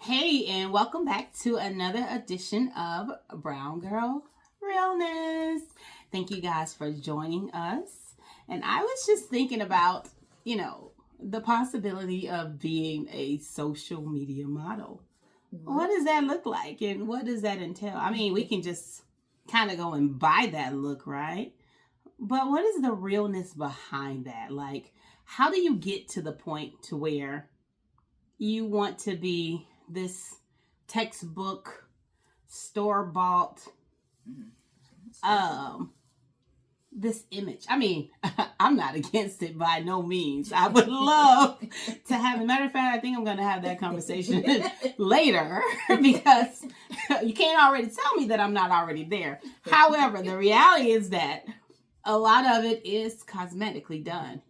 Hey, and welcome back to another edition of Brown Girl Realness. Thank you guys for joining us. And I was just thinking about, the possibility of being a social media model. What does that look like and what does that entail? I mean, we can just kind of go and buy that look, right? But what is the realness behind that? Like, how do you get to the point to where you want to be this textbook store bought this image? I mean, I'm not against it by no means. I would love to have, a matter of fact, I think I'm going to have that conversation later because you can't already tell me that I'm not already there. However, the reality is that a lot of it is cosmetically done.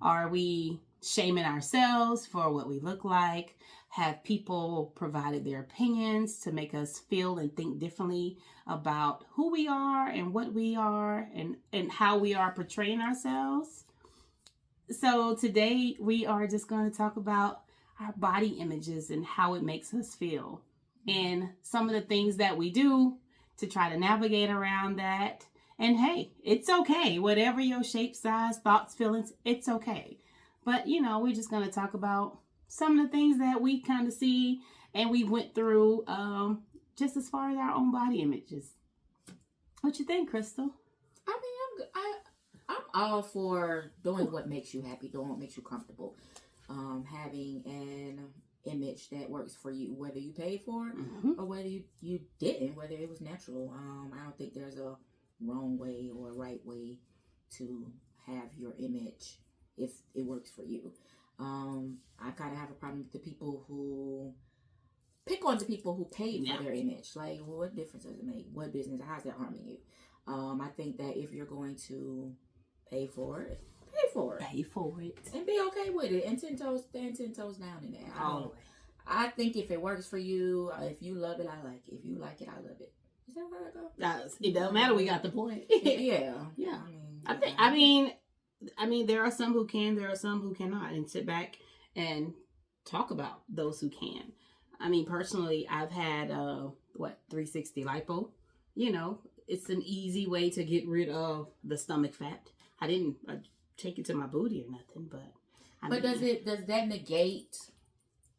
Are we shaming ourselves for what we look like? Have people provided their opinions to make us feel and think differently about who we are and what we are and how we are portraying ourselves? So today we are just going to talk about our body images and how it makes us feel and some of the things that we do to try to navigate around that. And hey, it's okay. Whatever your shape, size, thoughts, feelings, it's okay. But, we're just going to talk about some of the things that we kind of see and we went through just as far as our own body images. What you think, Crystal? I mean, I'm all for doing what makes you happy, doing what makes you comfortable. Having an image that works for you, whether you paid for it or whether you didn't, whether it was natural. I don't think there's a wrong way or a right way to have your image if it works for you. I kind of have a problem with the people who pick on the people who paid for their image. Like, well, what difference does it make? What business? How's that harming you? I think that if you're going to pay for it, pay for it. Pay for it. And be okay with it. And stand 10 toes down in that. I think if it works for you, if you love it, I like it. If you like it, I love it. Is that where I go? It doesn't matter. We got the point. Yeah. I mean, there are some who can, there are some who cannot, and sit back and talk about those who can. I mean, personally, I've had 360 lipo. It's an easy way to get rid of the stomach fat. I didn't take it to my booty or nothing, but does that negate?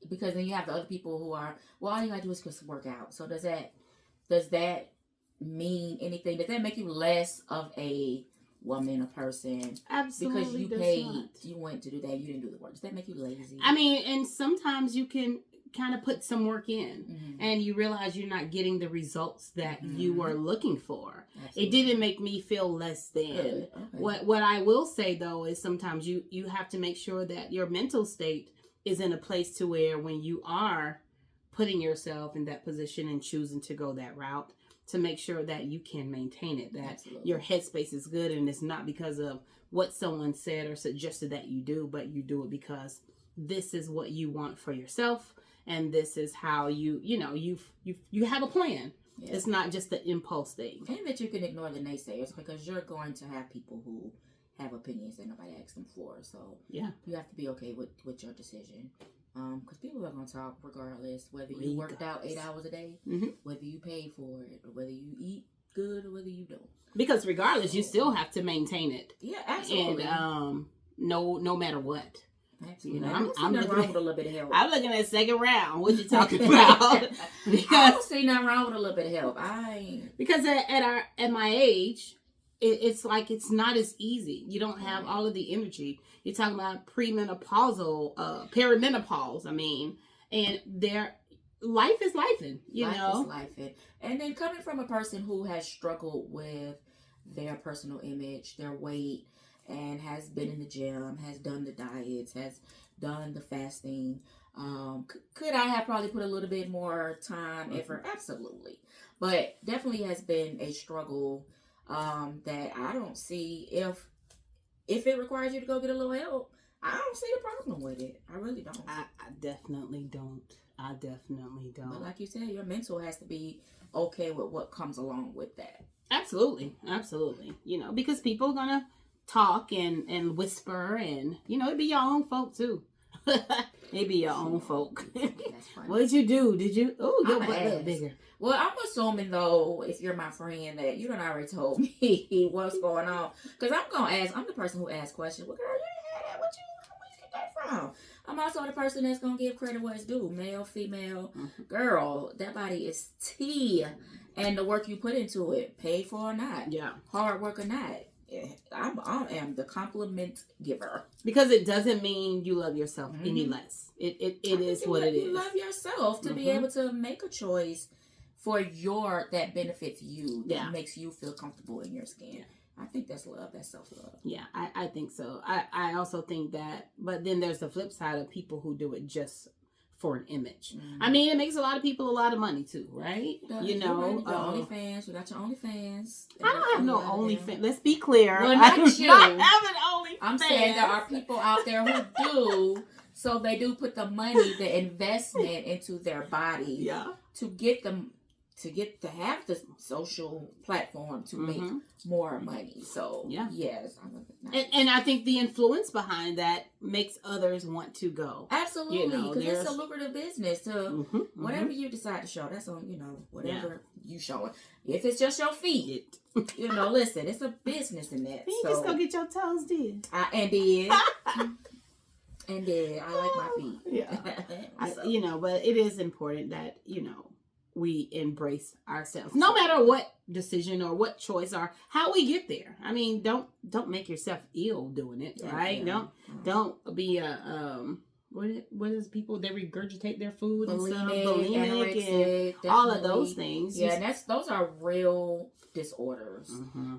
Because then you have the other people who are, well, all you gotta do is just work out. So does that mean anything? Does that make you less of a woman, a person? Absolutely. Because you paid, you went to do that, you didn't do the work. Does that make you lazy? I mean, and sometimes you can kind of put some work in and you realize you're not getting the results that you were looking for. Absolutely. It didn't make me feel less than. Okay. What I will say though is sometimes you have to make sure that your mental state is in a place to where when you are putting yourself in that position and choosing to go that route, to make sure that you can maintain it, that your headspace is good and it's not because of what someone said or suggested that you do, but you do it because this is what you want for yourself and this is how you have a plan. Yeah. It's not just the impulse thing. And that you can ignore the naysayers because you're going to have people who have opinions that nobody asked them for. So you have to be okay with your decision. Because people are going to talk regardless, whether you worked out 8 hours a day, whether you paid for it, or whether you eat good, or whether you don't. Because regardless, you still have to maintain it. Yeah, absolutely. And no matter what. Absolutely. I'm looking wrong with a little bit of help. I'm looking at second round. What you talking about? Because I don't see nothing wrong with a little bit of help. Because at my age, it's like it's not as easy. You don't have all of the energy. You're talking about premenopausal, perimenopause. I mean, and life is lifing. Life is lifing. And then coming from a person who has struggled with their personal image, their weight, and has been in the gym, has done the diets, has done the fasting. Could I have probably put a little bit more time, effort? Absolutely. But definitely has been a struggle that I don't see if it requires you to go get a little help. I don't see a problem with it. I really don't. I definitely don't. But like you said, your mental has to be okay with what comes along with that. Absolutely. Because people are gonna talk and whisper and it be your own folk too. It be your own folk. funny. What did you do? Did you? Oh, your I'ma butt a little ask. bigger. Well, I'm assuming though, if you're my friend, that you done already told me what's going on. Because I'm gonna ask. I'm the person who asks questions. Well, girl, you didn't have that. Where you get that from? I'm also the person that's gonna give credit where it's due. Male, female, girl, that body is tea, and the work you put into it, paid for or not, hard work or not. I am the compliment giver. Because it doesn't mean you love yourself any less. It is what it is. You love yourself to be able to make a choice for that benefits you, that makes you feel comfortable in your skin. Yeah. I think that's love. That's self-love. Yeah, I think so. I also think that, but then there's the flip side of people who do it just for an image. I mean, it makes a lot of people a lot of money too, right? You know, OnlyFans. You got your OnlyFans. I don't have no OnlyFans. Let's be clear. Well, not you. I have an OnlyFans. I'm saying there are people out there who do. So they do put the money, the investment into their body, to get them to have the social platform to make more money. So yes, and I think the influence behind that makes others want to go. Absolutely, because it's a lucrative business. To whatever you decide to show, that's on whatever you showing. If it's just your feet, listen, it's a business in that. You just go get your toes did. And did. I like my feet. Yeah, but it is important that we embrace ourselves, no matter what decision or what choice or how we get there. I mean, don't make yourself ill doing it, right? Don't be a what is people that regurgitate their food bulimic and all of those things. Yeah, and those are real disorders.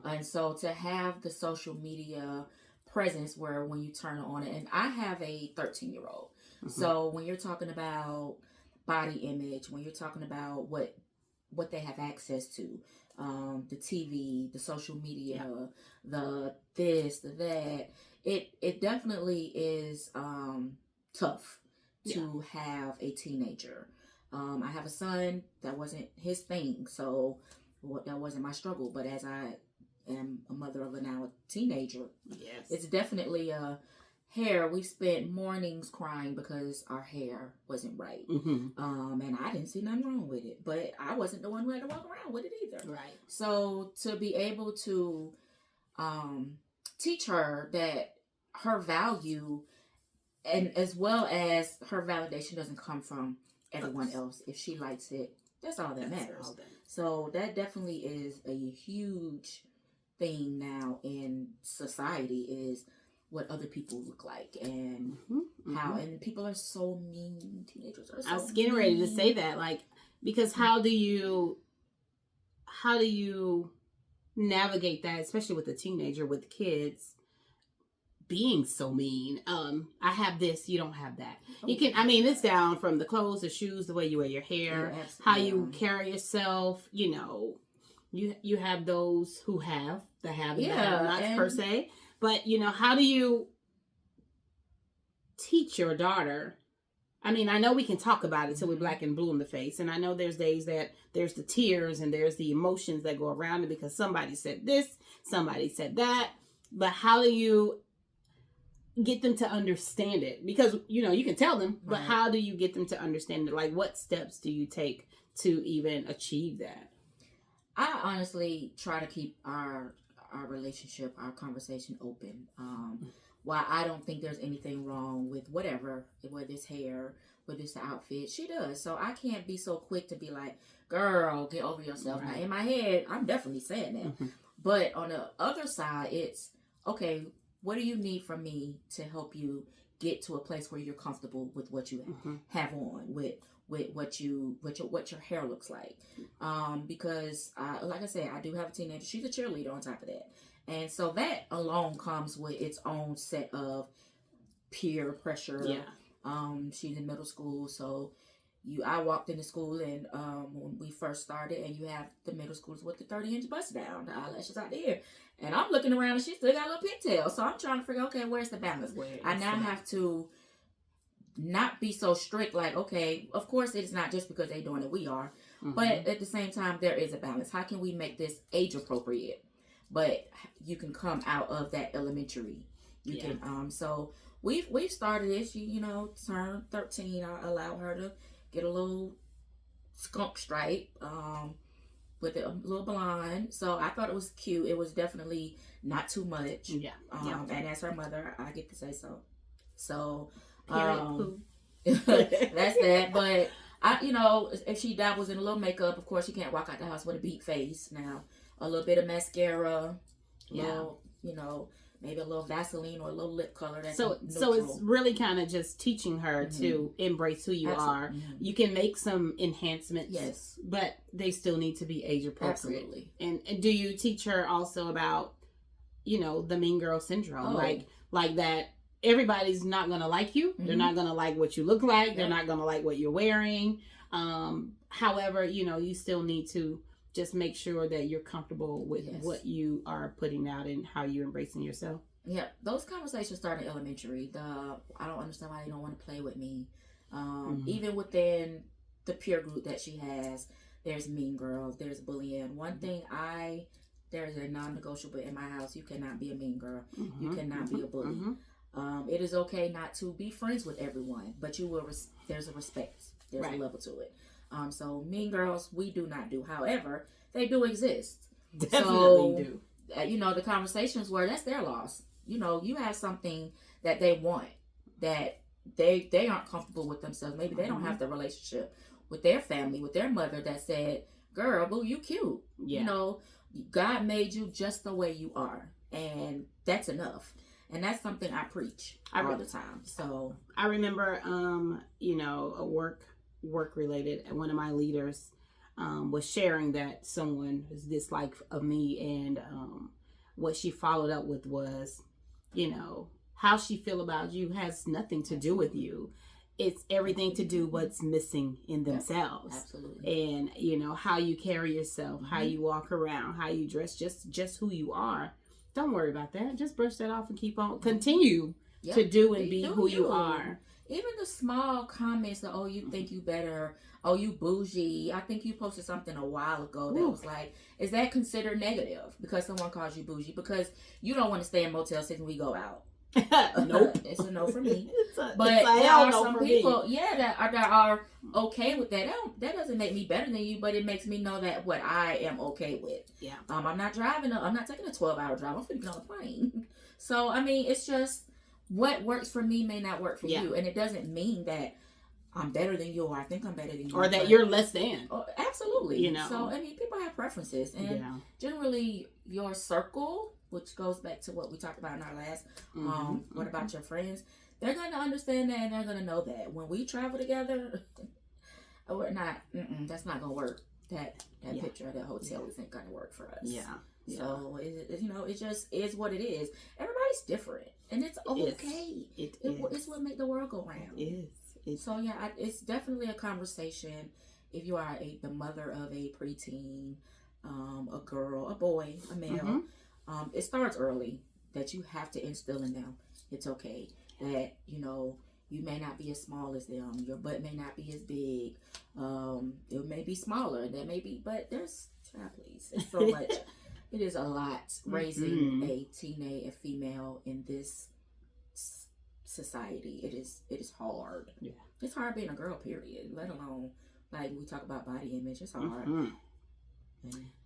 And so to have the social media presence where when you turn on it, and I have a 13-year-old, so when you're talking about body image, when you're talking about what they have access to, the TV, the social media, the this, the that, it definitely is tough to have a teenager. I have a son, that wasn't his thing, so that wasn't my struggle. But as I am a mother of a now teenager, it's definitely hair. We spent mornings crying because our hair wasn't right. And I didn't see nothing wrong with it, but I wasn't the one who had to walk around with it either. Right. So to be able to teach her that her value, and as well as her validation, doesn't come from everyone else. If she likes it, that's all that matters. So that definitely is a huge thing now in society, is what other people look like, and how, and people are so mean. Teenagers are so I was getting ready to say that, because how do you navigate that, especially with a teenager, with kids being so mean? I have this, you don't have that. You can, it's down from the clothes, the shoes, the way you wear your hair, how you carry yourself. You have those who have the have and the have-nots per se. But, how do you teach your daughter? I know we can talk about it till we're black and blue in the face. And I know there's days that there's the tears and there's the emotions that go around it because somebody said this, somebody said that. But how do you get them to understand it? Because, you can tell them, but how do you get them to understand it? Like, what steps do you take to even achieve that? I honestly try to keep our relationship, our conversation open. While I don't think there's anything wrong with whether it's hair, whether it's the outfit, she does. So I can't be so quick to be like, girl, get over yourself. Now, in my head, I'm definitely saying that. But on the other side, it's, okay, what do you need from me to help you get to a place where you're comfortable with what you have on, with what your hair looks like, because like I said, I do have a teenager. She's a cheerleader on top of that, and so that alone comes with its own set of peer pressure. She's in middle school, so I walked into school, and when we first started, and you have the middle schoolers with the 30-inch bust down, the eyelashes out there, and I'm looking around, and she still got a little pigtail, so I'm trying to figure, okay, where's the balance? I now have to not be so strict, like, okay, of course it's not just because they're doing it, we are, but at the same time, there is a balance. How can we make this age appropriate, but you can come out of that elementary, you can, so we've started this, she, turned 13, I allow her to get a little skunk stripe, with a little blonde. So I thought it was cute. It was definitely not too much. Yeah. And as her mother, I get to say so. So, Period. that's that. But if she dabbles in a little makeup, of course, she can't walk out the house with a beat face. Now, a little bit of mascara, maybe a little Vaseline or a little lip color. That's so it's really kind of just teaching her to embrace who you are. You can make some enhancements, yes, but they still need to be age appropriate. Absolutely. And do you teach her also about, the mean girl syndrome, like that? Everybody's not gonna like you. They're not gonna like what you look like. They're not gonna like what you're wearing. However, you still need to just make sure that you're comfortable with what you are putting out and how you're embracing yourself. Yeah, those conversations start in elementary. I don't understand why they don't want to play with me. Even within the peer group that she has, there's mean girls, there's bullying. One thing there's a non-negotiable in my house: you cannot be a mean girl. You cannot be a bully. It is okay not to be friends with everyone, but you will. There's a respect. There's a level to it. So mean girls, we do not do. However, they do exist. Definitely do. The conversations where that's their loss. You have something that they want that they aren't comfortable with themselves. Maybe they don't have the relationship with their family, with their mother that said, "Girl, boo, you cute." Yeah. God made you just the way you are, and that's enough. And that's something I preach all the time. So I remember, a work related. One of my leaders was sharing that someone was dislike of me, and what she followed up with was, how she feel about you has nothing to do with you. It's everything to do what's missing in themselves. Absolutely. And how you carry yourself, how you walk around, how you dress, just who you are. Don't worry about that. Just brush that off and keep on. Continue to do and be who you are. Even the small comments that, oh, you think you better, oh, you bougie. I think you posted something a while ago that was like, is that considered negative because someone calls you bougie? Because you don't want to stay in Motel 6 when we go out. Nope. It's a no for me. But there are some people, that are okay with that. That doesn't make me better than you, but it makes me know that what I am okay with. Yeah. I'm not taking a 12-hour drive. I'm flipping on a plane. So, it's just what works for me may not work for you. And it doesn't mean that I'm better than you or I think I'm better than you. Or that you're less than. Absolutely. So, people have preferences. And generally, your circle, which goes back to what we talked about in our last, what about your friends? They're going to understand that and they're going to know that. When we travel together, we're not, that's not going to work. That picture of that hotel isn't going to work for us. Yeah. So, it just is what it is. Everybody's different. And it's okay. It's what make the world go round. It is. So, it's definitely a conversation. If you are the mother of a preteen, a girl, a boy, a male, it starts early that you have to instill in them. It's okay that, you may not be as small as them. Your butt may not be as big. It may be smaller. But there's, please, it's so much. It is a lot raising a female in this society. It is hard. Yeah. It's hard being a girl, period. Let alone, like, we talk about body image. It's hard.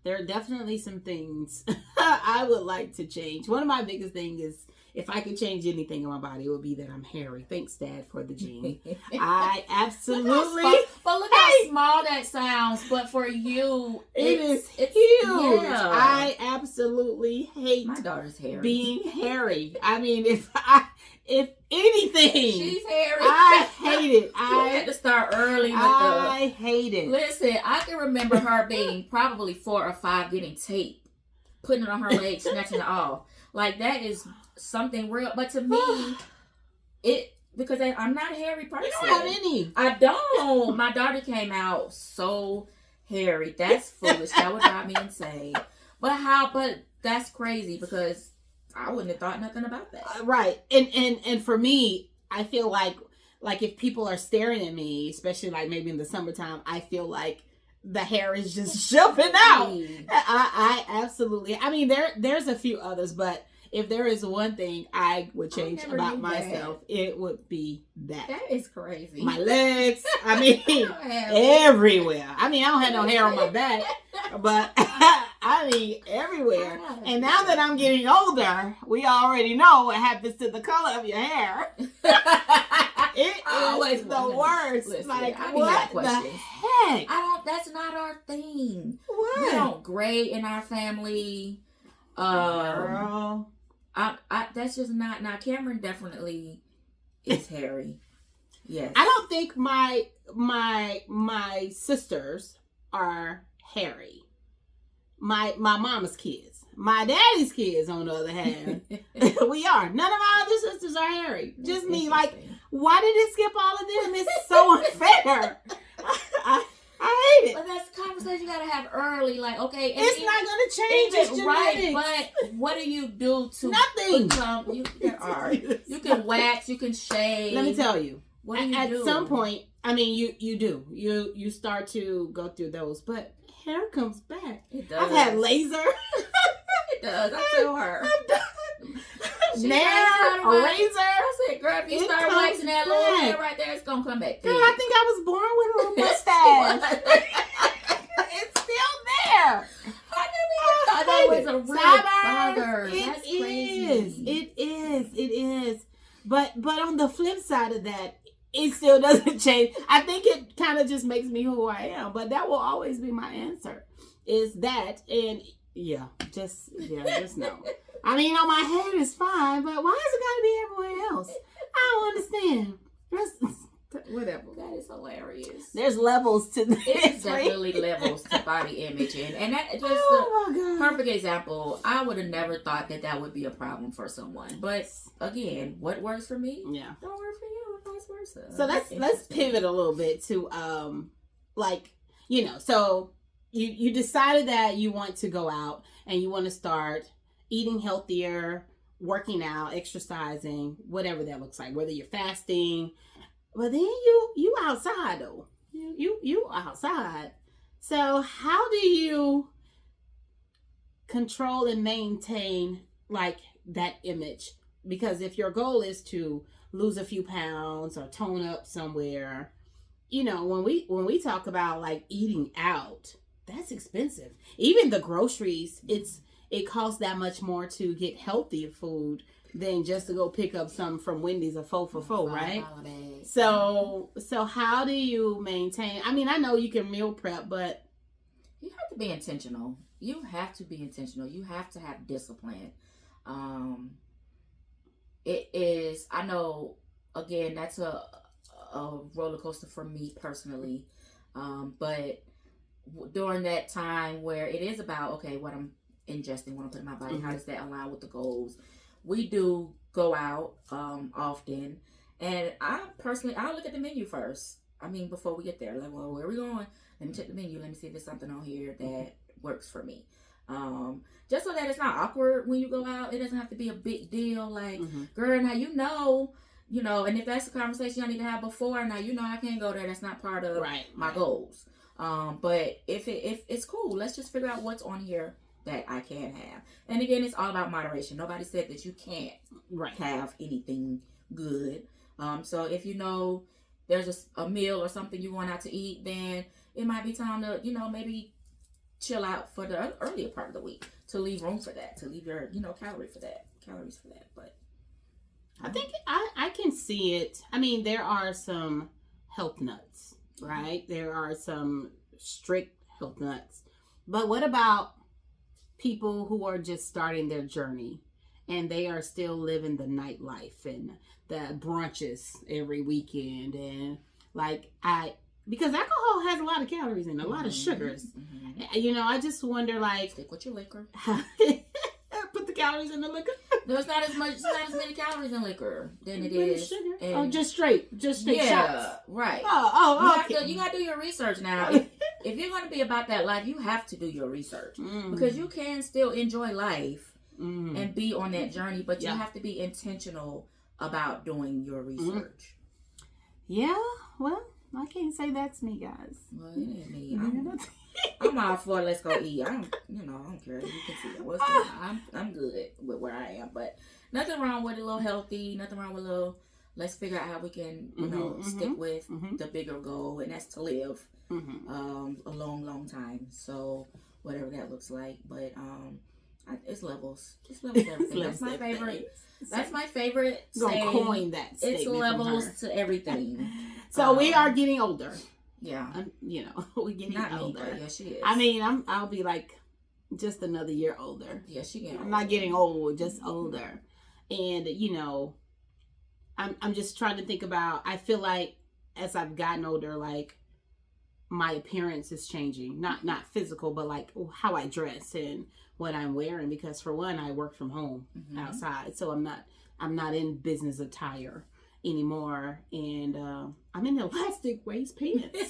There are definitely some things I would like to change. One of my biggest things is, if I could change anything in my body, it would be that I'm hairy. Thanks, Dad, for the gene. I absolutely... Look how small that sounds. But for you, it's huge. Yeah. I absolutely hate my daughter's hairy. Being hairy. If anything, she's hairy. I hate it. I had to start early. I hate it. Listen, I can remember her being probably 4 or 5, getting tape, putting it on her legs, snatching it off. Like, that is something real. But to me, because I'm not a hairy person. You don't have any. I don't. My daughter came out so hairy. That's foolish. That would drive me insane. But that's crazy because I wouldn't have thought nothing about that. Right. And for me, I feel like if people are staring at me, especially like maybe in the summertime, I feel like the hair is just jumping out. I absolutely. There's a few others, but if there is one thing I would change about myself, it would be that. That is crazy. My legs. I mean, everywhere. I mean, I don't have no hair on my back, but I mean, everywhere. And now that I'm getting older, we already know what happens to the color of your hair. It is the worst. Listen, like, I what the heck? That's not our thing. What? We don't gray in our family. Girl. That's just not. Now, Cameron definitely is hairy. Yes. I don't think my sisters are hairy. My mama's kids. My daddy's kids, on the other hand, we are. None of my other sisters are hairy. Just me. Like, why did it skip all of them? It's so unfair. I hate it. But that's a conversation you gotta have early. Like, okay, it's not gonna change. It's genetics. Right, but what do you do to nothing? You can wax, you can shave. Let me tell you. What do you at do? some point, I mean, you start to go through those, but hair comes back. It does. I've had laser. It does. I tell her. Nair, a razor. I said, girl, if you start waxing that little hair right there, it's gonna come back. Girl, I think I was born with a little mustache. It's still there. I never even thought that was a real bother. That's crazy. It is. But on the flip side of that, it still doesn't change. I think it kind of just makes me who I am. But that will always be my answer. Is that, and just no. I mean, on my head is fine, but why has it got to be everywhere else? I don't understand. Whatever. That is hilarious. There's levels to this. It's definitely levels to body image, and that just a perfect example. I would have never thought that would be a problem for someone, but again, what works for me, don't work for you, and vice versa. So let's pivot a little bit to so you decided that you want to go out and you want to start eating healthier, working out, exercising, whatever that looks like, whether you're fasting. But then you outside though. You outside. So how do you control and maintain like that image? Because if your goal is to lose a few pounds or tone up somewhere, when we talk about like eating out, that's expensive. Even the groceries, it costs that much more to get healthy food than just to go pick up some from Wendy's or 4 for $4, right? So how do you maintain? I mean, I know you can meal prep, but you have to be intentional. You have to have discipline. It is. I know. Again, that's a roller coaster for me personally. But during that time where it is about what I'm ingesting, what I'm putting in my body, how does that align with the goals? We do go out often, and I'll look at the menu first. I mean, before we get there, like, well, where are we going? Let me check the menu. Let me see if there's something on here that works for me. Just so that it's not awkward when you go out. It doesn't have to be a big deal. Like, girl, now and if that's a conversation I need to have before, now I can't go there. That's not part of my goals. But if it's cool, let's just figure out what's on here that I can have. And again, it's all about moderation. Nobody said that you can't have anything good. So if there's a meal or something you're going out to eat, then it might be time to, maybe chill out for the earlier part of the week, to leave room for that, to leave your, calories for that. But I think I can see it. I mean, there are some health nuts, right? There are some strict health nuts. But what about people who are just starting their journey and they are still living the nightlife and the brunches every weekend, and because alcohol has a lot of calories and a lot of sugars. I just wonder, like, stick with your liquor. Put the calories in the liquor. There's not as many calories in liquor than it is sugar. Just straight shots. Right. Okay. You gotta do your research now. If you're gonna be about that life, you have to do your research, because you can still enjoy life and be on that journey, but you have to be intentional about doing your research. Yeah. Well, I can't say that's me, guys. Well, it ain't me. I'm all for let's go eat. I don't care. You can see what's going on. I'm good with where I am, but nothing wrong with a little healthy. Nothing wrong with a let's figure out how we can, you know, stick with the bigger goal, and that's to live a long time. So whatever that looks like, but it's levels. It's levels to everything. That's my favorite. That's my favorite. Gonna coin that statement. It's levels to everything. So we are getting older. Yeah. You know, we're getting older. Me, but yeah, she is. I mean, I'll be like just another year older. Yeah, she getting. I'm not getting old, just older. And you know, I'm just trying to think about. I feel like as I've gotten older, like my appearance is changing. Not physical, but like how I dress and what I'm wearing. Because for one, I work from home outside, so I'm not in business attire anymore, and I'm in elastic waist pants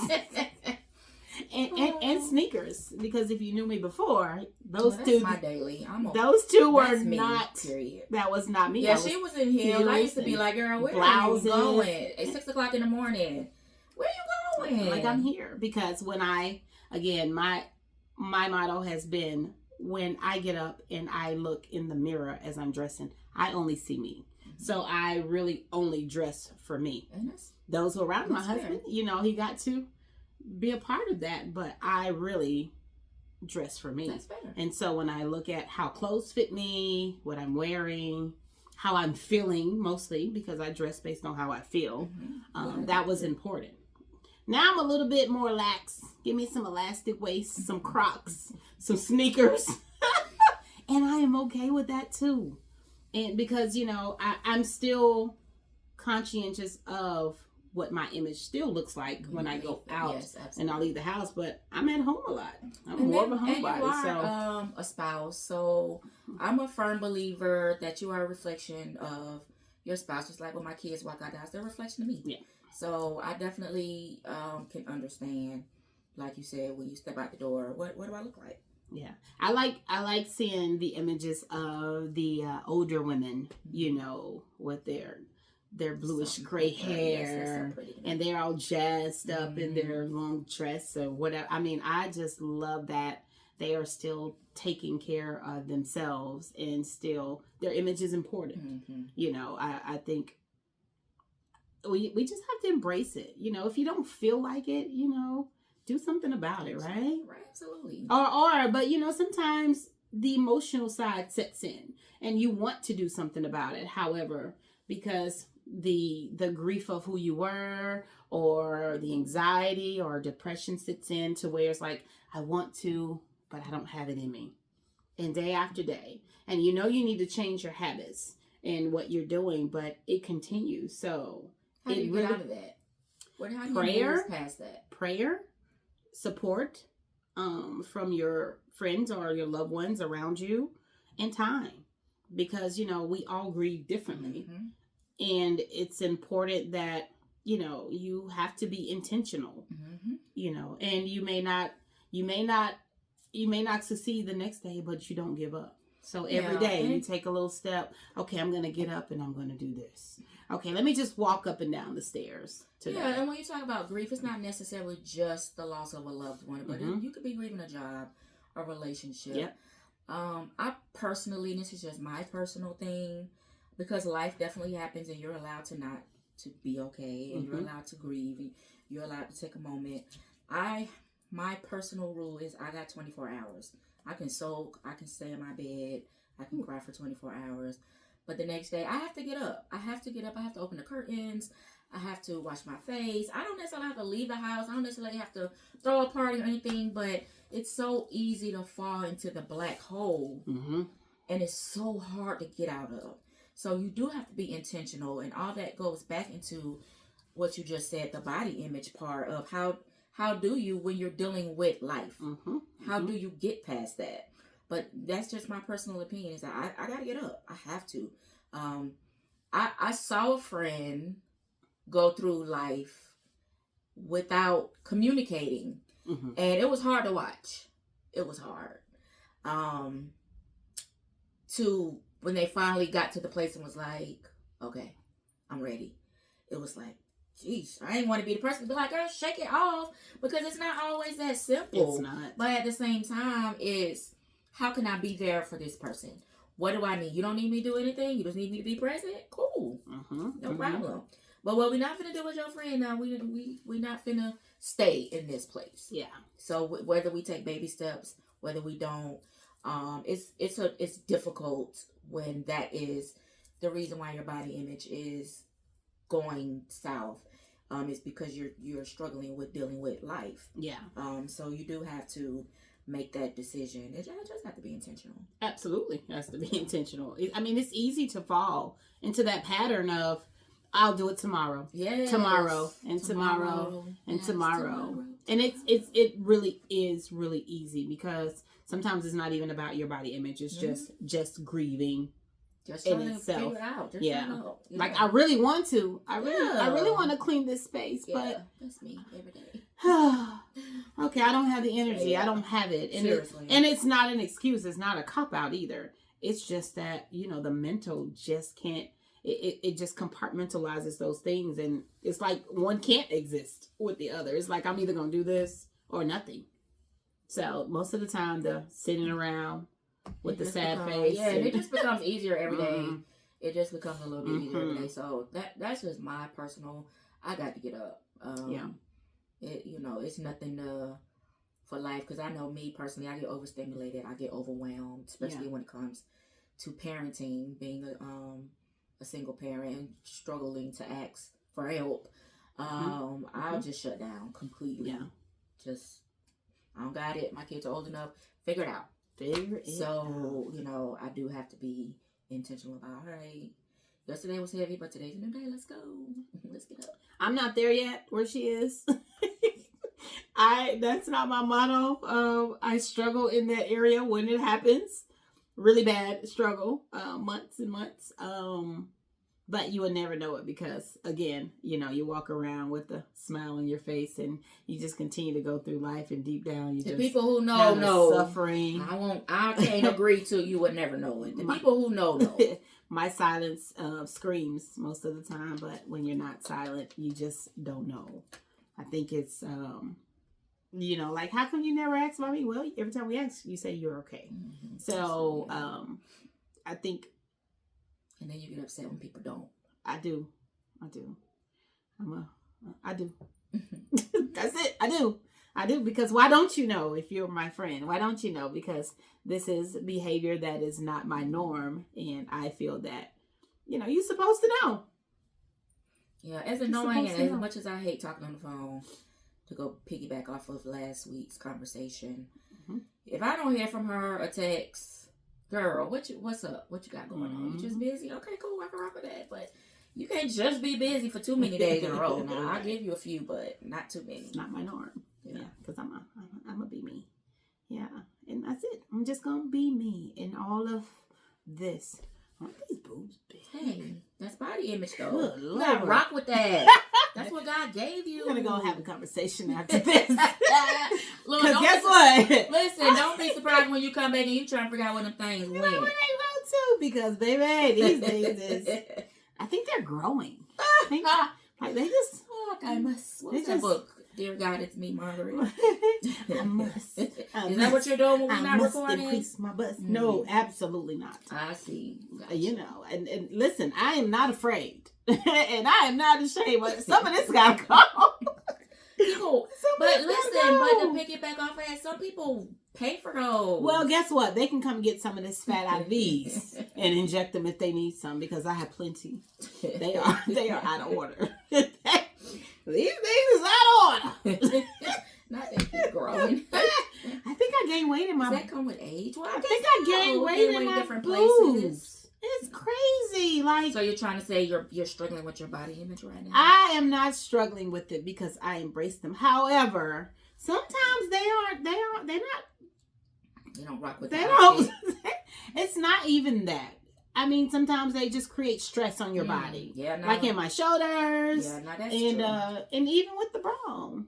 and sneakers, because if you knew me before, those two my daily. Those two were me, not period. That was not me. Yeah, she was in heels. I used to be like, girl, where are you going at 6 o'clock in the morning? Where you going? Like, I'm here because when my motto has been, when I get up and I look in the mirror as I'm dressing, I only see me. So I really only dress for me. Those who are around my husband, you know, he got to be a part of that, but I really dress for me. That's fair. And so when I look at how clothes fit me, what I'm wearing, how I'm feeling, mostly because I dress based on how I feel, that was important. Now I'm a little bit more lax. Give me some elastic waist, some Crocs, some sneakers. And I am okay with that too. And because, you know, I'm still conscientious of what my image still looks like when I go out and I leave the house, but I'm at home a lot. I'm more of a homebody. You are a spouse, so I'm a firm believer that you are a reflection of your spouse. Just like when my kids walk out the house, they're a reflection of me. Yeah. So I definitely can understand, like you said, when you step out the door, what do I look like? Yeah, I like seeing the images of the older women, you know, with their bluish gray hair, and they're all jazzed up in their long dress or whatever. I mean, I just love that they are still taking care of themselves, and still their image is important. You know, I think we just have to embrace it. You know, if you don't feel like it, you know, do something about it, right? Right, absolutely. But you know, sometimes the emotional side sets in, and you want to do something about it. However, because the grief of who you were, or the anxiety or depression sits in to where it's like, I want to, but I don't have it in me. And day after day, and you know you need to change your habits and what you're doing, but it continues. So how do you get out of that? How do you move past that? Prayer, support from your friends or your loved ones around you, and time, because you know we all grieve differently, and it's important that you know you have to be intentional. You know, and you may not succeed the next day, but you don't give up. So every day you take a little step. Okay, I'm going to get up and I'm going to do this. Okay, let me just walk up and down the stairs today. Yeah, and when you talk about grief, it's not necessarily just the loss of a loved one, but you could be grieving a job, a relationship. Yep. I personally, this is just my personal thing, because life definitely happens, and you're allowed to not to be okay, and you're allowed to grieve, and you're allowed to take a moment. My personal rule is I got 24 hours. I can soak, I can stay in my bed, I can cry for 24 hours. But the next day, I have to get up. I have to open the curtains. I have to wash my face. I don't necessarily have to leave the house. I don't necessarily have to throw a party or anything. But it's so easy to fall into the black hole. And it's so hard to get out of. So you do have to be intentional. And all that goes back into what you just said, the body image part of how do you, when you're dealing with life, how do you get past that? But that's just my personal opinion, is that I got to get up. I have to. I saw a friend go through life without communicating. And it was hard to watch. It was hard. To when they finally got to the place and was like, okay, I'm ready. It was like, geez, I ain't want to be the person to be like, girl, shake it off, because it's not always that simple. It's not. But at the same time, it's how can I be there for this person? What do I need? You don't need me to do anything. You just need me to be present. Cool, no problem. But what we not finna do with your friend now? We not finna stay in this place. Yeah. So whether we take baby steps, whether we don't, it's difficult when that is the reason why your body image is going south. Is because you're struggling with dealing with life. Yeah. So you do have to make that decision. It just have to be intentional. Absolutely, it has to be intentional. I mean, it's easy to fall into that pattern of, I'll do it tomorrow. Yes. Tomorrow and tomorrow and tomorrow. And it really is really easy, because sometimes it's not even about your body image. It's just grieving. Just in trying to itself. figure it out. Just Yeah. Like, I really want to. I really want to clean this space, but that's me every day. Okay, I don't have the energy. Yeah. I don't have it. And seriously. And it's not an excuse. It's not a cop out either. It's just that, the mental just can't, it just compartmentalizes those things, and it's like one can't exist with the other. It's like, I'm either going to do this or nothing. So most of the time, the sitting around with the sad face. Yeah, and it just becomes easier every day. It just becomes a little bit easier every day. So that's just my personal, I got to get up. It's nothing for life, because I know me personally, I get overstimulated. I get overwhelmed, especially when it comes to parenting, being a single parent and struggling to ask for help. I'll just shut down completely. Yeah. Just, I don't got it. My kids are old enough. Figure it out. So, I do have to be intentional about, all right, yesterday was heavy, but today's a new day. Let's go. Let's get up. I'm not there yet where she is. That's not my motto. I struggle in that area when it happens. Really bad struggle, months and months. But you would never know it, because, again, you walk around with a smile on your face, and you just continue to go through life, and deep down you just people who know suffering. I can't agree to you would never know it. The people who know. My silence screams most of the time, but when you're not silent, you just don't know. I think it's like, how come you never ask about me? Well, every time we ask, you say you're okay. So I think. And then you get upset when people don't. I do. I do. That's it. I do, because why don't you know if you're my friend? Why don't you know? Because this is behavior that is not my norm, and I feel that, you're supposed to know. Yeah, as annoying and as much as I hate talking on the phone, to go piggyback off of last week's conversation, if I don't hear from her a text, girl, what's up? What you got going on? You just busy? Okay, cool. I can rock with that. But you can't just be busy for too many days in a row. Now, I'll give you a few, but not too many. It's not my norm. Yeah, because I'm a be me. Yeah, and that's it. I'm just gonna be me in all of this. Aren't these boobs big? Hey, that's body image though. Good you Lord. gotta rock with that. That's what God gave you. We're gonna go have a conversation after this. Look, guess what? Listen, don't be surprised when you come back and you try to figure out what them things went. They will too, because baby, these days I think they're growing. They just. I must. What's that book? Dear God, it's me, Margaret. I must. Is that what you're doing when we're not recording? I must increase my bust. No, absolutely not. I see. Gotcha. And listen, I am not afraid. And I am not ashamed. But some of this gotta go. But to piggyback off of that, some people pay for those. Well, guess what? They can come get some of this fat out of these and inject them if they need some, because I have plenty. They are out of order. These things is out of order. Not that keep growing. I think I gained weight in my. Does that come with age? Well, I think I gained weight in my different places. It's crazy. Like, so you're trying to say you're struggling with your body image right now? I am not struggling with it, because I embrace them. However, sometimes they're not. They don't rock with. They don't. It's not even that. I mean, sometimes they just create stress on your body. Yeah, no. Like in my shoulders. Yeah, no, that's and true. And even with the bra.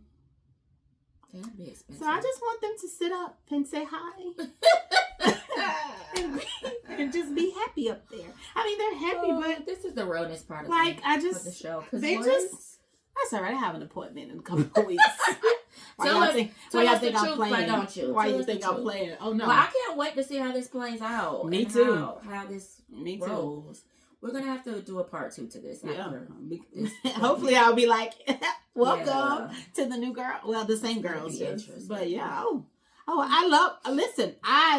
That'd be expensive. So I just want them to sit up and say hi. and just be happy up there. I mean, they're happy, but this is the realness part of the show. That's all right. I have an appointment in a couple of weeks. Tell y'all us think the I'm truth, playing? why don't you? Why Tell you us the think I'm truth. playing? Oh no! Well, I can't wait to see how this plays out. Me and too. How this Me too. rolls. We're gonna have to do a part 2 to this. Yeah. This Hopefully, I'll be like, welcome Yeah. to the new girl. Well, the same It's gonna girls, be just, interesting. but yeah. Oh, I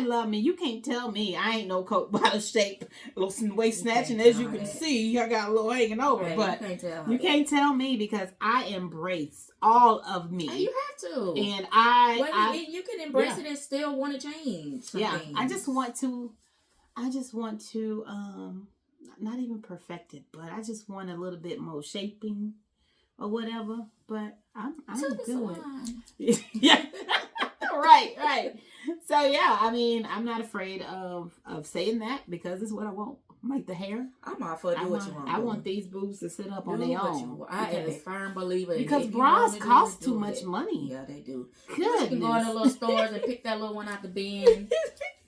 love me. You can't tell me I ain't no coat by the shape, little waist snatching, as you can see. I got a little hanging over, Right, but you can't tell me because I embrace all of me. You have to, and you can embrace it and still want to change. Things. I just want to, not even perfect it, but I just want a little bit more shaping or whatever. But I'm good. Yeah. Right. So yeah, I mean, I'm not afraid of saying that because it's what I want. Like the hair, I'm all for do what you want. I want these boobs to sit up on their own. I am a firm believer because bras cost too much money. Yeah, they do. Goodness. You can go in the little stores and pick that little one out the bin.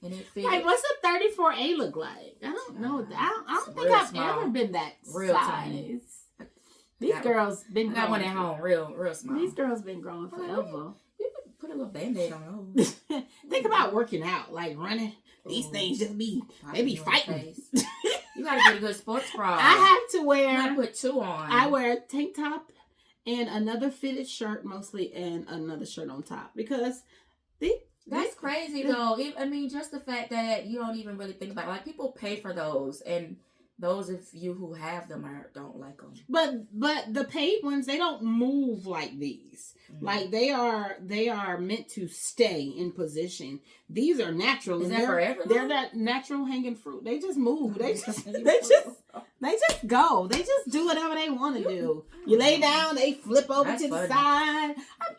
And it fits. Like, what's a 34A look like? I don't know. I don't think I've ever been that real size. tiny. These girls been. I got one at home, real small. These girls been growing forever. You could put a little Band-Aid on those. Think about working out, like running. These things just be fighting. You gotta get a good sports bra. I have to wear. You gotta put 2 on. I wear a tank top and another fitted shirt mostly, and another shirt on top because that's crazy though. I mean, just the fact that you don't even really think about it. Like people pay for those, and those of you who have them don't like them. But the paid ones, they don't move like these. Mm-hmm. Like they are meant to stay in position. These are natural. Is that forever? They're that natural hanging fruit. They just move. They just go. They just do whatever they want to do. You lay down, they flip over to the side.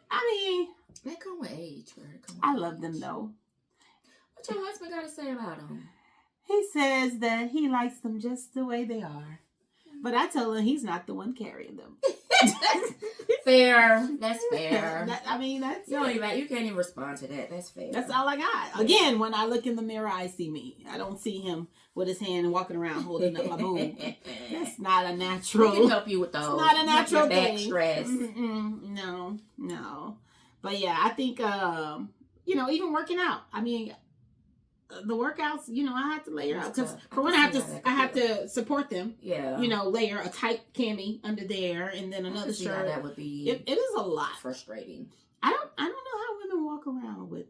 I mean, they come with age. I love them though. What your husband got to say about them? He says that he likes them just the way they are. But I tell him he's not the one carrying them. Fair. That's fair. That's you can't even respond to that. That's fair. That's all I got. Again, when I look in the mirror, I see me. I don't see him with his hand walking around holding up my boob. That's not a natural. We can help you with those. It's not a natural thing. Back stress. No. But yeah, I think even working out. I mean, the workouts, I have to layer out because for one, I have to support them. Yeah. Layer a tight cami under there, and then another shirt. That would be. It is a lot. Frustrating. I don't know how women walk around with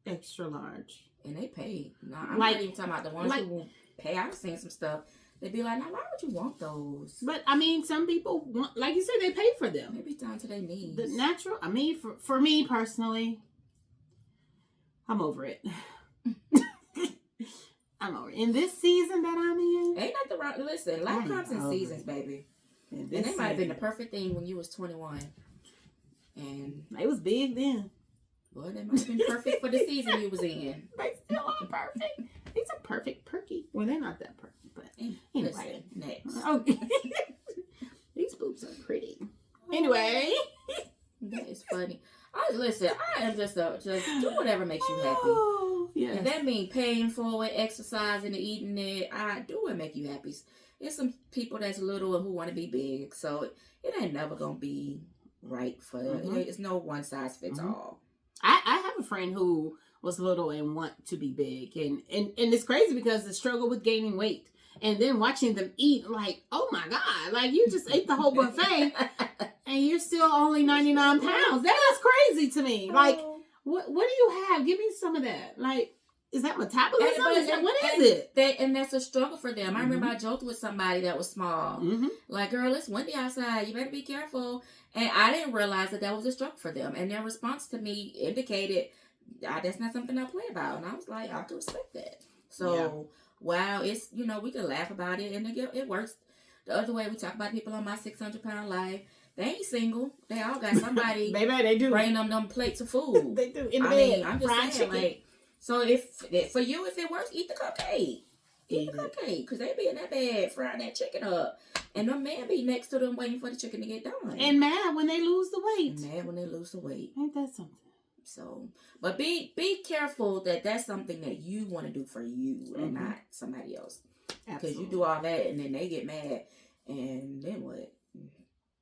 extra large. And they pay. I'm not even talking about the ones who pay. I've seen some stuff. They'd be like, "Now, why would you want those?" But I mean, some people want, like you said, they pay for them. Maybe down to their knees. The natural. I mean, for me personally, I'm over it. I'm over it. In this season that I'm in, ain't nothing wrong. Listen, life comes in seasons, baby. And it might have been the perfect thing when you was 21, and it was big then. Boy, that might have been perfect for the season you was in. They still aren't perfect. These are perfect perky. Well, they're not that perky, but anyway. Next. Okay. These boobs are pretty. Anyway. That is funny. I am just do whatever makes you happy. Oh, yes. And that means paying for it, exercising, and eating it. I do what make you happy. There's some people that's little and who want to be big, so it ain't never gonna be right for them. It's no one size fits all. I have a friend who was little and want to be big, and it's crazy because the struggle with gaining weight, and then watching them eat, like, oh my god, like you just ate the whole buffet, and you're still only 99 pounds. That is crazy to me. Like, what do you have? Give me some of that. Like, is that metabolism? What is it? And that's a struggle for them. I remember I joked with somebody that was small. Like, girl, it's windy outside. You better be careful. And I didn't realize that was a struggle for them. And their response to me indicated that's not something I play about. And I was like, I can respect that. So, wow, it's, we can laugh about it. And it works. The other way, we talk about people on my 600-pound life. They ain't single. They all got somebody Baby, they do. bringing them plates of food. They do. In the bed. I'm just saying, like, so if for you, if it works, eat the cupcake. Eat the cupcake. Because they be in that bed frying that chicken up. And the man be next to them waiting for the chicken to get done. And mad when they lose the weight. Ain't that something? So, but be careful that that's something that you want to do for you and not somebody else. Because you do all that and then they get mad. And then what?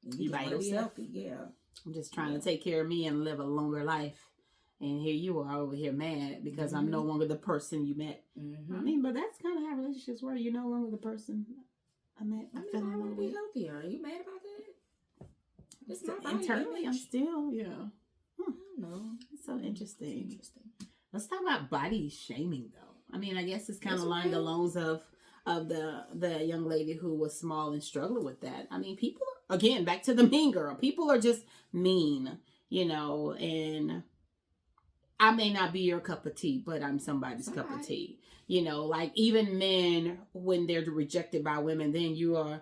You might be healthy. Yeah. I'm just trying to take care of me and live a longer life. And here you are over here mad because I'm no longer the person you met. I mean, but that's kind of how relationships work. You're no longer the person I met. I want to be healthier. Are you mad about that? It's not internally, I'm still, I don't know. It's so interesting. Let's talk about body shaming, though. I mean, I guess it's kind of along the lines of the young lady who was small and struggled with that. I mean, people, again, back to the mean girl. People are just mean, and I may not be your cup of tea, but I'm somebody's cup of tea. Like even men, when they're rejected by women, then you are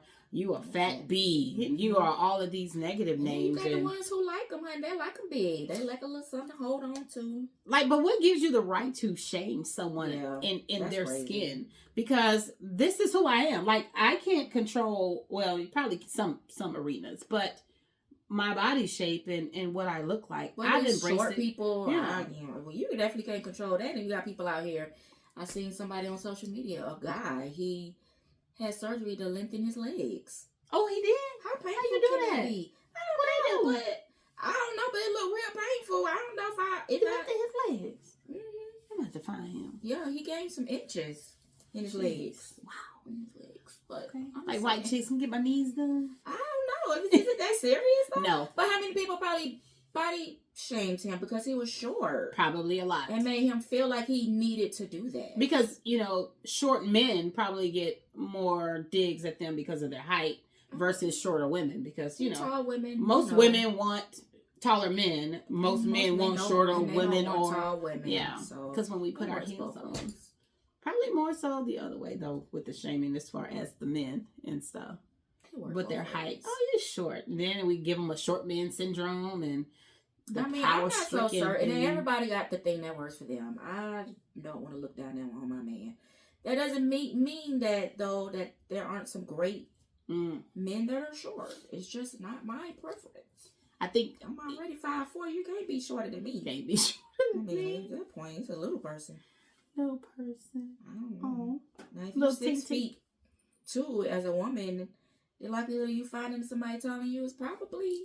fat B, and you are all of these negative names. You got the ones who like them, honey. They like them big. They like a little something to hold on to. But what gives you the right to shame someone in their skin? Because this is who I am. Like, I can't control, well, probably some arenas, but my body shape and what I look like. Well, I've embraced short people. Well, you definitely can't control that. And you got people out here. I seen somebody on social media, a guy, he had surgery to lengthen his legs. Oh, he did? How painful you do can that? Be? I don't know, but I don't know, but it looked real painful. I don't know if he lengthened his legs. I'm going to have to find him. Yeah, he gained some inches in his legs. Wow. In his legs. But like white chicks can get my knees done? I don't know. Is it that serious though? No. But how many people probably body shamed him because he was short? Probably a lot. And made him feel like he needed to do that. Because, short men probably get more digs at them because of their height versus shorter women. Because, tall women, most women want taller men. Most men want shorter women or tall women. Yeah. Because when we put our heels on. Probably more so the other way, though, with the shaming as far as the men and stuff. With their height. Oh, you're short. And then we give them a short man syndrome and I'm not so certain. And everybody got the thing that works for them. I don't want to look down on my man. That doesn't mean that, though, that there aren't some great men that are short. It's just not my preference. I think I'm already 5'4". You can't be shorter than me. You can't be shorter than me. At that point, it's a little person. Little person. I don't know. Now, if you're 6 feet 2 as a woman, the likelihood of you finding somebody telling you is probably...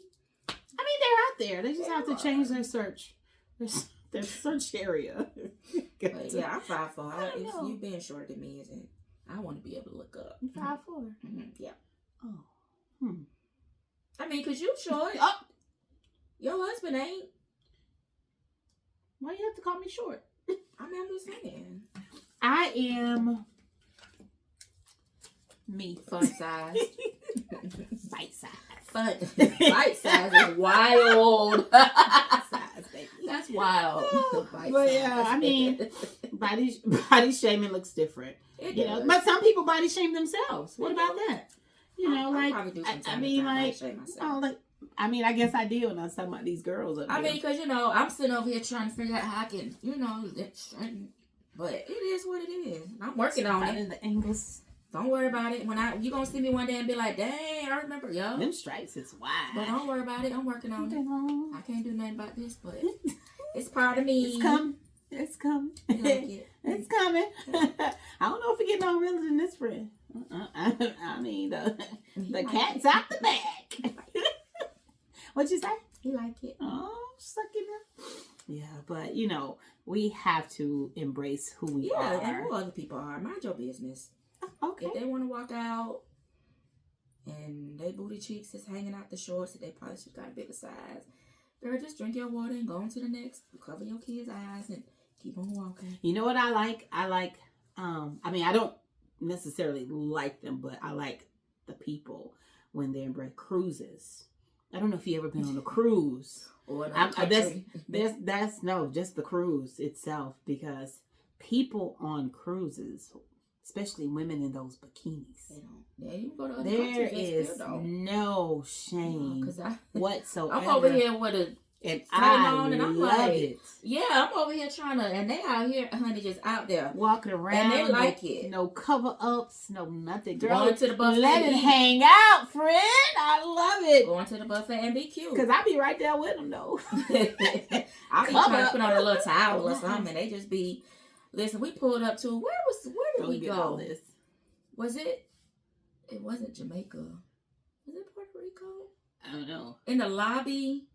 I mean, they're out there. They just have to change their search. Their search area. But yeah, I'm 5'4". If you being shorter than me, isn't? I want to be able to look up. 5'4". Yeah. Oh. I mean, cause you short. Your husband ain't. Why you have to call me short? I mean, I'm just saying. I am me. Fun size. Bite size. Fun. Bite size is wild. Size, baby. That's wild. But yeah, I mean, body shaming looks different. But some people body shame themselves. What about that? I guess I did when I was talking about these girls up there. I mean, because, I'm sitting over here trying to figure out how I can, but it is what it is. I'm working on it. In the angles. Don't worry about it. You gonna see me one day and be like, dang, I remember, yo. Them stripes is wide. But don't worry about it. I'm working on it. I can't do nothing about this, but it's part of me. It's coming. It's coming. It's coming. I don't know if we get no realer than this, friend. I mean, the cat's out the bag. What'd you say? He like it. Oh, suck it up. Yeah, but we have to embrace who we are. Yeah, and who other people are. Mind your business. Okay. If they want to walk out and they booty cheeks is hanging out the shorts, they probably should got a bigger size. Girl, just drink your water and go on to the next. Cover your kids' eyes and keep on walking. You know what I like? I don't necessarily like them, but I like the people when they're in cruises. I don't know if you ever been on a cruise. Or just the cruise itself, because people on cruises, especially women in those bikinis, there is no shame whatsoever. I'm over here with a and I and I'm love like, it. Yeah, I'm over here trying to, and they out here, honey, just out there walking around, and they like it. No cover ups, no nothing. Girl, going to the buffet, let it hang out, friend. I love it. Going to the buffet and be cute, because I be right there with them though. I be trying to put on a little towel or something, and they just be. Listen, we pulled up to where did we go? Was it? It wasn't Jamaica. Was it Puerto Rico? I don't know. In the lobby,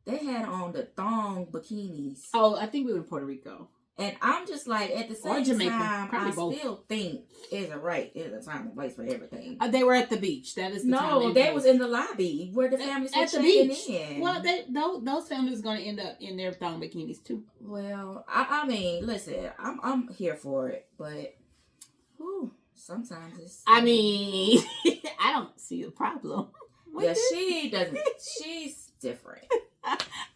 they had on the thong bikinis. Oh, I think we were in Puerto Rico. And I'm just like, at the Or same Jamaica. time, Probably I both. still think it's a right. It's a time and place for everything. They were at the beach. That is the time No, and they place. was in the lobby where the families were at the checking beach. in. Well, those families going to end up in their thong bikinis too. Well, I mean, listen, I'm here for it, but sometimes it's. I mean, I don't see a problem. Yeah, she doesn't. She's different.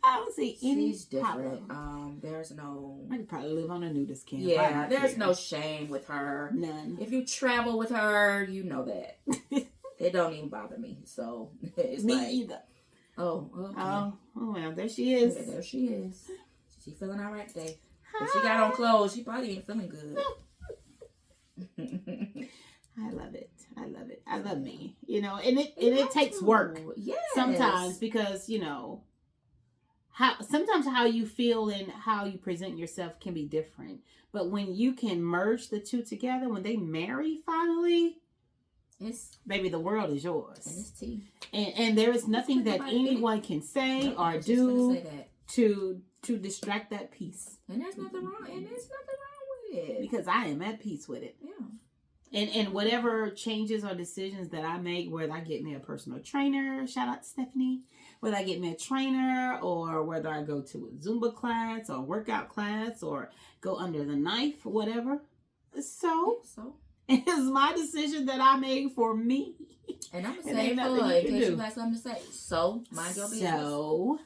I don't see any She's different. problem. There's no. I could probably live on a nudist camp. Yeah, there's no shame with her. None. If you travel with her, you know that. It don't even bother me. So it's me like, either. Oh, okay. Oh well, there she is. Yeah, there she is. She feeling all right today. If she got on clothes, she probably ain't feeling good. I love it. I love it. I love me. You know, and it takes work. Yes. Sometimes because, you know, sometimes how you feel and how you present yourself can be different. But when you can merge the two together, when they marry finally, baby, the world is yours. And it's tea. And there is nothing that anyone can say or do to distract that peace. And there's nothing wrong. And there's nothing wrong with it. Because I am at peace with it. Yeah. And whatever changes or decisions that I make, whether I get me a personal trainer, shout out to Stephanie, whether I get me a trainer or whether I go to a Zumba class or workout class or go under the knife, whatever. So it's my decision that I made for me. And I'm going to say it for in case you got something to say. So, mind your business. So,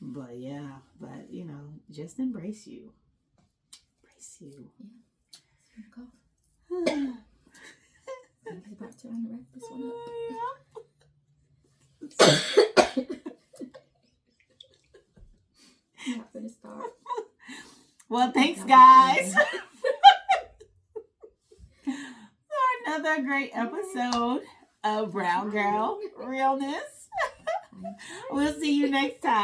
but yeah, but you know, just embrace you. Embrace you. Yeah. I'm about to wrap this one up. I'm not gonna start. Well, thanks, guys, for another great episode of Brown Girl Realness. We'll see you next time.